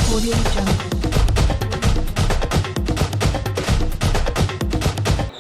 Audio Jungle.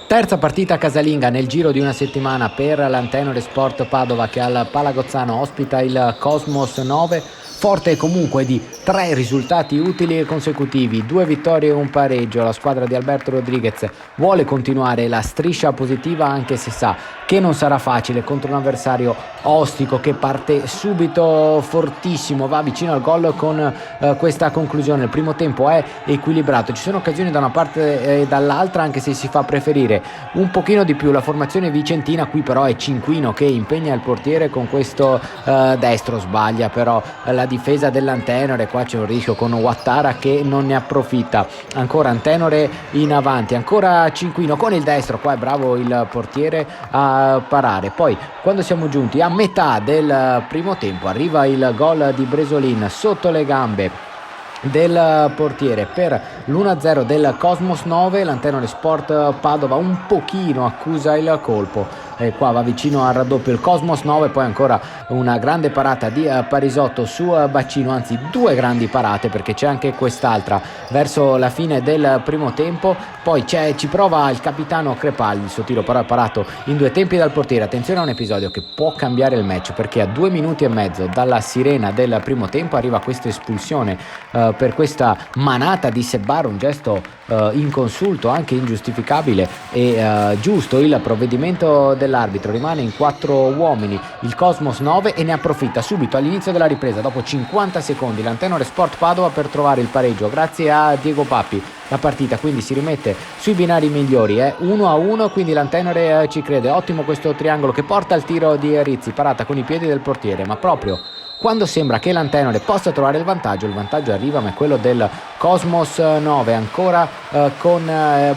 Terza partita casalinga nel giro di una settimana per l'Antenore Sport Padova, che al Palagozzano ospita il Cosmos 9, forte comunque di 3 risultati utili e consecutivi, 2 vittorie e un pareggio. La squadra di Alberto Rodriguez vuole continuare la striscia positiva, anche se sa che non sarà facile contro un avversario ostico che parte subito fortissimo, va vicino al gol con questa conclusione. Il primo tempo è equilibrato, ci sono occasioni da una parte e dall'altra, anche se si fa preferire un pochino di più la formazione vicentina. Qui però è Cinquino che impegna il portiere con questo destro, sbaglia però la difesa dell'Antenore. Qua c'è un rischio con Ouattara che non ne approfitta. Ancora Antenore in avanti, ancora Cinquino con il destro, qua è bravo il portiere a parare. Poi quando siamo giunti a metà del primo tempo arriva il gol di Bresolin sotto le gambe del portiere per l'1-0 del Cosmos 9. L'Antenore Sport Padova un pochino accusa il colpo e qua va vicino al raddoppio il Cosmos 9. Poi ancora una grande parata di Parisotto su Bacino, anzi 2 grandi parate, perché c'è anche quest'altra verso la fine del primo tempo. Poi ci prova il capitano Crepaldi, il suo tiro però è parato in 2 tempi dal portiere. Attenzione a un episodio che può cambiare il match, perché a 2 minuti e mezzo dalla sirena del primo tempo arriva questa espulsione per questa manata di Sebbar, un gesto inconsulto, anche ingiustificabile e giusto il provvedimento dell'arbitro. Rimane in 4 uomini il Cosmos 9 e ne approfitta subito all'inizio della ripresa, dopo 50 secondi, l'Antenore Sport Padova per trovare il pareggio grazie a Diego Papi. La partita quindi si rimette sui binari migliori, 1-1, quindi l'Antenore ci crede. Ottimo questo triangolo che porta al tiro di Rizzi, parata con i piedi del portiere, ma proprio quando sembra che l'Antenore possa trovare il vantaggio arriva, ma è quello del Cosmos 9, ancora con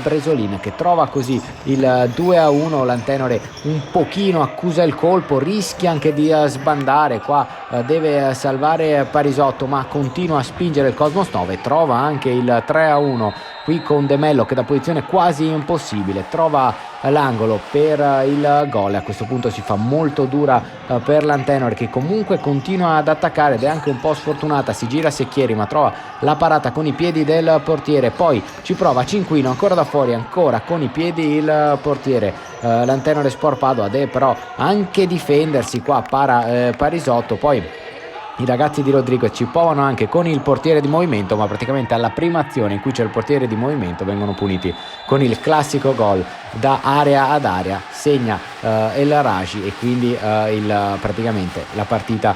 Bresolin che trova così il 2-1. L'Antenore un pochino accusa il colpo, rischia anche di sbandare, qua deve salvare Parisotto, ma continua a spingere il Cosmos 9, trova anche il 3-1 qui con De Mello che da posizione quasi impossibile trova l'angolo per il gol. A questo punto si fa molto dura per l'Antenore, che comunque continua ad attaccare ed è anche un po' sfortunata. Si gira Secchieri ma trova la parata con i piedi del portiere, poi ci prova Cinquino ancora da fuori, ancora con i piedi il portiere. L'Antenore Sport Padova deve però anche difendersi, qua Parisotto, poi i ragazzi di Rodriguez ci provano anche con il portiere di movimento, ma praticamente alla prima azione in cui c'è il portiere di movimento vengono puniti con il classico gol da area ad area. Segna El Raji e quindi praticamente la partita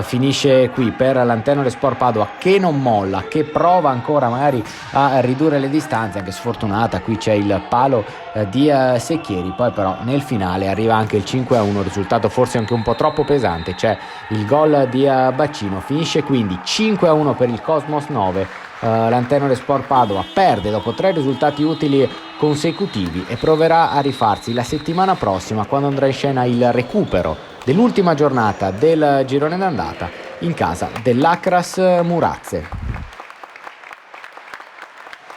finisce qui per l'Antenore Sport Padova, che non molla, che prova ancora magari a ridurre le distanze, anche sfortunata. Qui c'è il palo di Secchieri, poi però nel finale arriva anche il 5-1, risultato forse anche un po' troppo pesante. C'è il gol di Bacino, finisce quindi 5-1 per il Cosmos 9. L'Antenore Sport Padova perde dopo 3 risultati utili consecutivi e proverà a rifarsi la settimana prossima, quando andrà in scena il recupero dell'ultima giornata del girone d'andata in casa dell'Akras Muratse.